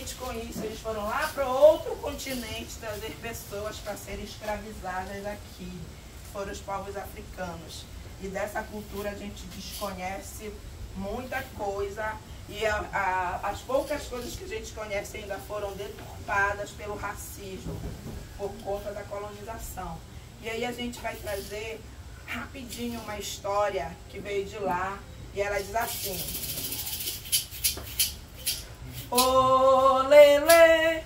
juntamente com isso, eles foram lá para outro continente trazer pessoas para serem escravizadas aqui. Foram os povos africanos. E dessa cultura a gente desconhece muita coisa. E as poucas coisas que a gente conhece ainda foram deturpadas pelo racismo, por conta da colonização. E aí a gente vai trazer rapidinho uma história que veio de lá. E ela diz assim: ô lele,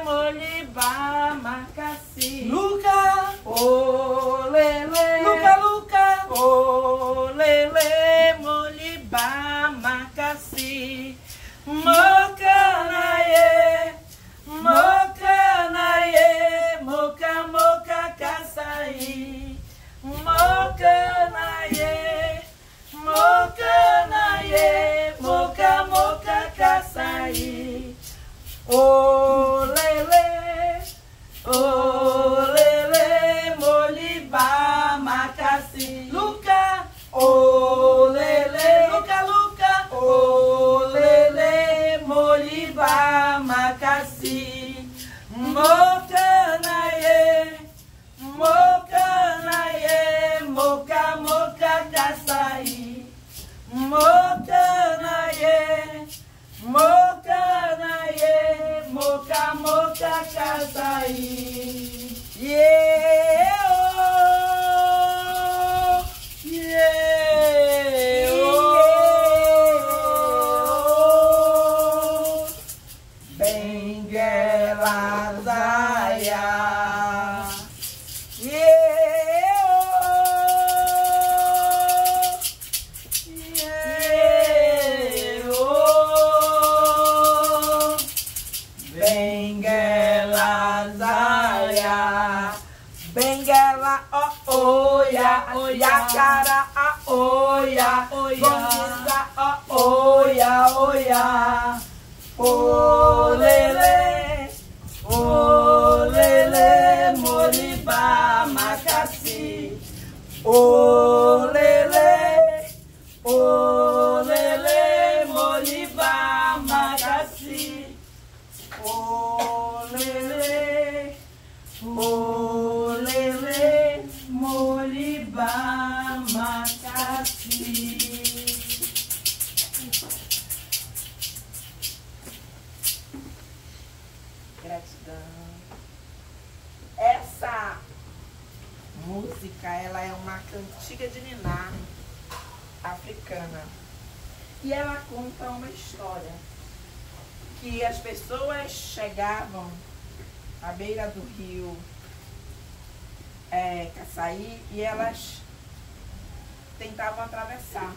Moliba, Macassi. Luca, ô lele, Luca, ô lele, Moliba, Macassi. Mocanaie, Mocanaie, Moca, Moca, Caçaí. Mocanaie, Mocanaie, Moca, Moca, Caçaí. Ô lele, Moliba, Macassi. Luca, Ô lele, Luca, ô lele, Moliba, Macassi. Mocanaie, Mocanaie, Moca, Moca, Caçaí. Mocanaie, Mocanaie, Moca, Moca, Caçaí. Yeah, oh, yeah, oh, Benguela Zaya. Yacara, oia, gonza, oia, oia. Olele, Moliba, Macassi. Olele, Moliba, Macassi. Olele, Moliba, Macassi. Gratidão. Essa música, ela é uma cantiga de niná africana. E ela conta uma história. Que as pessoas chegavam à beira do rio Caçaí e elas tentavam atravessar.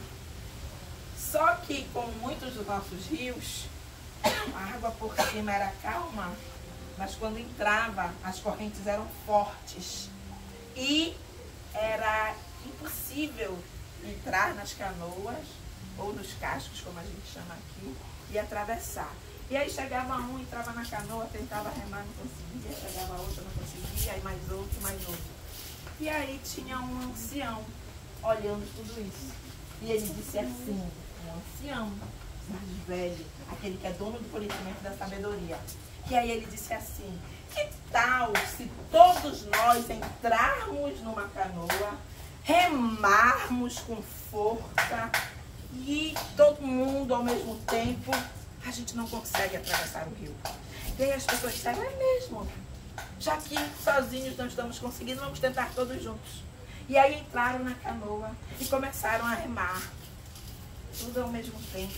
Só que, como muitos dos nossos rios, a água por cima era calma, mas quando entrava, as correntes eram fortes. E era impossível entrar nas canoas, ou nos cascos, como a gente chama aqui, e atravessar. E aí chegava um, entrava na canoa, tentava remar, não conseguia, chegava outro, não conseguia, aí mais outro, mais outro. E aí tinha um ancião olhando tudo isso. E ele disse assim, um ancião, mais velho, aquele que é dono do conhecimento da sabedoria. E aí ele disse assim: que tal se todos nós entrarmos numa canoa, remarmos com força e todo mundo ao mesmo tempo? A gente não consegue atravessar o rio. E aí as pessoas disseram: é mesmo? Já que sozinhos não estamos conseguindo, vamos tentar todos juntos. E aí entraram na canoa e começaram a remar, tudo ao mesmo tempo.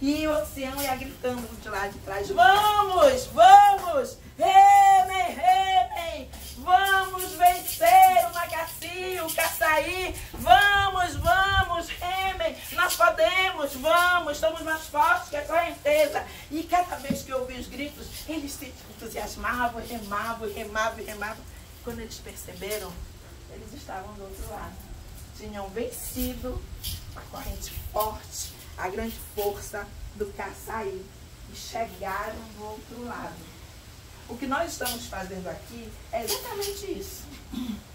E o ancião ia gritando de lá de trás: vamos, vamos, remem, remem, vamos vencer o Macassi, o Caçaí, vamos, vamos, remem, nós podemos, vamos, estamos mais fortes que a correnteza. E cada vez que eu ouvi os gritos, eles se entusiasmavam, remavam, remavam, remavam. Quando eles perceberam, eles estavam do outro lado. Tinham vencido a corrente forte, a grande força do Caçaí, e chegaram do outro lado. O que nós estamos fazendo aqui é exatamente isso.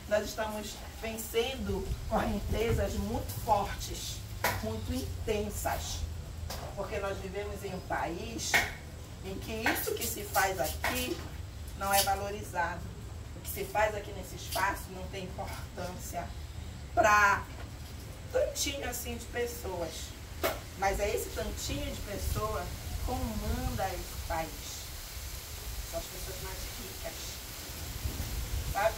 Nós estamos vencendo correntezas muito fortes, muito intensas. Porque nós vivemos em um país em que isso que se faz aqui não é valorizado. O que se faz aqui nesse espaço não tem importância para tantinho assim de pessoas. Mas é esse tantinho de pessoa que comanda esse país. São as pessoas mais ricas. Sabe?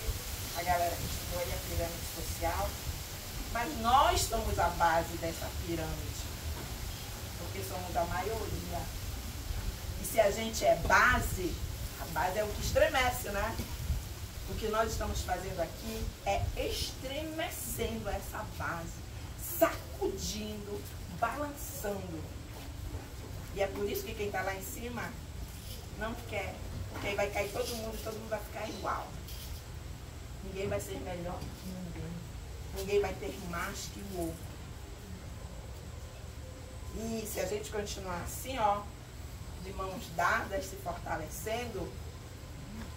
A galera que estudou aí a pirâmide social. Mas nós somos a base dessa pirâmide. Porque somos a maioria. E se a gente é base, a base é o que estremece, né? O que nós estamos fazendo aqui é estremecendo essa base, sacudindo, balançando. E é por isso que quem está lá em cima não quer. Porque aí vai cair todo mundo vai ficar igual. Ninguém vai ser melhor que ninguém. Ninguém vai ter mais que o outro. E se a gente continuar assim, ó, de mãos dadas, se fortalecendo,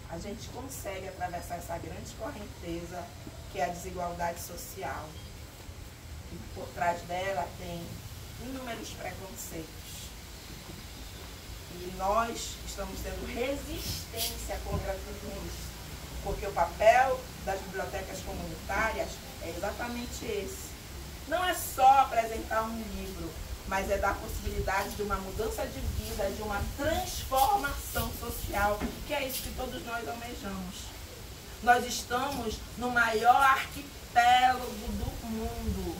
a gente consegue atravessar essa grande correnteza que é a desigualdade social. E por trás dela tem inúmeros preconceitos. E nós estamos tendo resistência contra tudo isso. Porque o papel das bibliotecas comunitárias é exatamente esse. Não é só apresentar um livro, mas é dar possibilidade de uma mudança de vida, de uma transformação social, que é isso que todos nós almejamos. Nós estamos no maior arquipélago do mundo.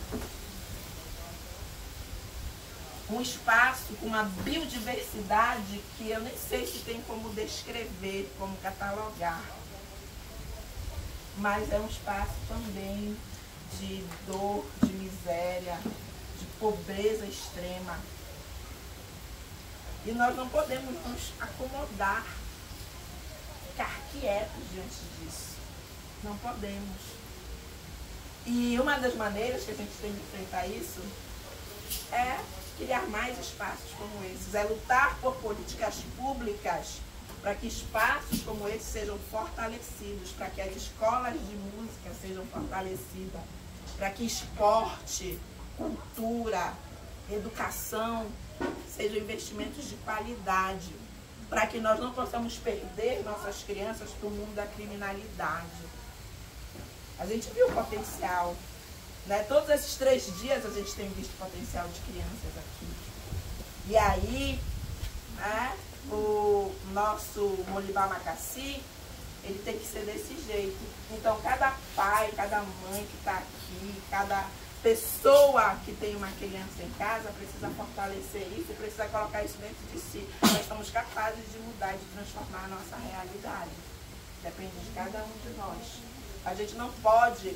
Um espaço com uma biodiversidade que eu nem sei se tem como descrever, como catalogar. Mas é um espaço também de dor, de miséria, de pobreza extrema. E nós não podemos nos acomodar, ficar quietos diante disso. Não podemos. E uma das maneiras que a gente tem de enfrentar isso é criar mais espaços como esses, é lutar por políticas públicas para que espaços como esses sejam fortalecidos, para que as escolas de música sejam fortalecidas, para que esporte, cultura, educação sejam investimentos de qualidade, para que nós não possamos perder nossas crianças para o mundo da criminalidade. A gente viu o potencial, né? Todos esses 3 dias a gente tem visto o potencial de crianças aqui. E aí, né, o nosso Molibá Macaci, ele tem que ser desse jeito. Então, cada pai, cada mãe que está aqui, cada pessoa que tem uma criança em casa precisa fortalecer isso e precisa colocar isso dentro de si. Nós somos capazes de mudar e de transformar a nossa realidade. Depende de cada um de nós. A gente não pode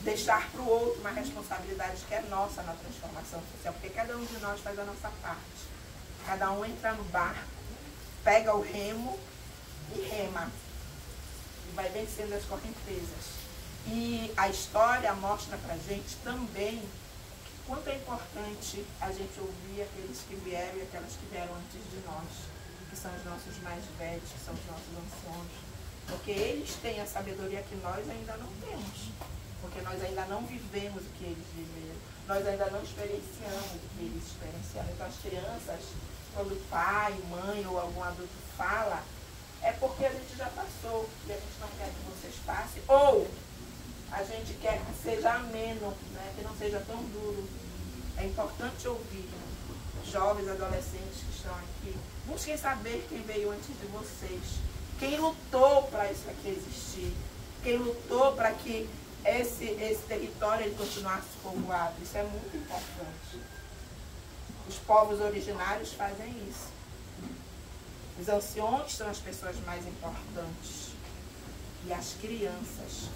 deixar para o outro uma responsabilidade que é nossa na transformação social, porque cada um de nós faz a nossa parte. Cada um entra no barco, pega o remo e rema. E vai vencendo as correntezas. E a história mostra pra gente também quanto é importante a gente ouvir aqueles que vieram e aquelas que vieram antes de nós, que são os nossos mais velhos, que são os nossos anciões. Porque eles têm a sabedoria que nós ainda não temos. Porque nós ainda não vivemos o que eles viveram. Nós ainda não experienciamos o que eles experienciaram. Então as crianças, quando pai, mãe ou algum adulto fala, é porque a gente já passou e a gente não quer que vocês passem. Ou a gente quer que seja ameno, né? Que não seja tão duro. É importante ouvir jovens, adolescentes que estão aqui. Busquem saber quem veio antes de vocês. Quem lutou para isso aqui existir. Quem lutou para que esse território ele continuasse povoado. Isso é muito importante. Os povos originários fazem isso. Os anciões são as pessoas mais importantes. E as crianças.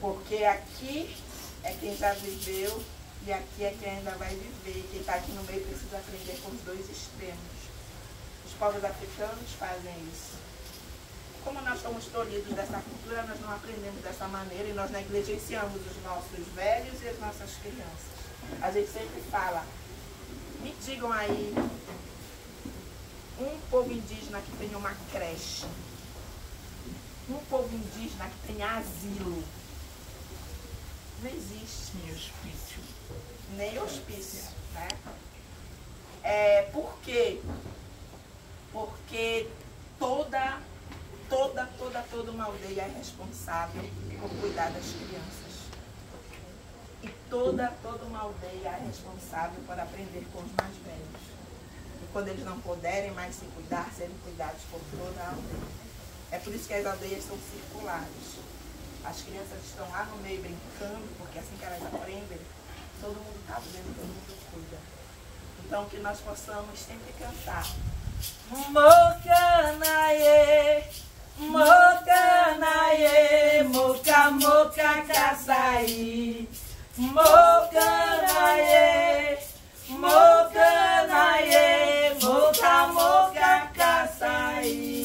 Porque aqui é quem já viveu e aqui é quem ainda vai viver. Quem está aqui no meio precisa aprender com os dois extremos. Os povos africanos fazem isso. Como nós somos tolhidos dessa cultura, nós não aprendemos dessa maneira e nós negligenciamos os nossos velhos e as nossas crianças. A gente sempre fala, me digam aí, um povo indígena que tem uma creche, um povo indígena que tem asilo. Não existe. Hospício. nem hospício, né? Por quê? Porque toda uma aldeia é responsável por cuidar das crianças. E toda uma aldeia é responsável por aprender com os mais velhos. E quando eles não puderem mais se cuidar, serem cuidados por toda a aldeia. É por isso que as aldeias são circulares. As crianças estão lá no meio brincando, porque assim que elas aprendem, todo mundo está vendo, todo mundo cuida. Então que nós possamos sempre cantar. Mocanaê, mocanaê, moca, moca, caçaí. Mocanaê, mocanaê, moca, moca, caçaí.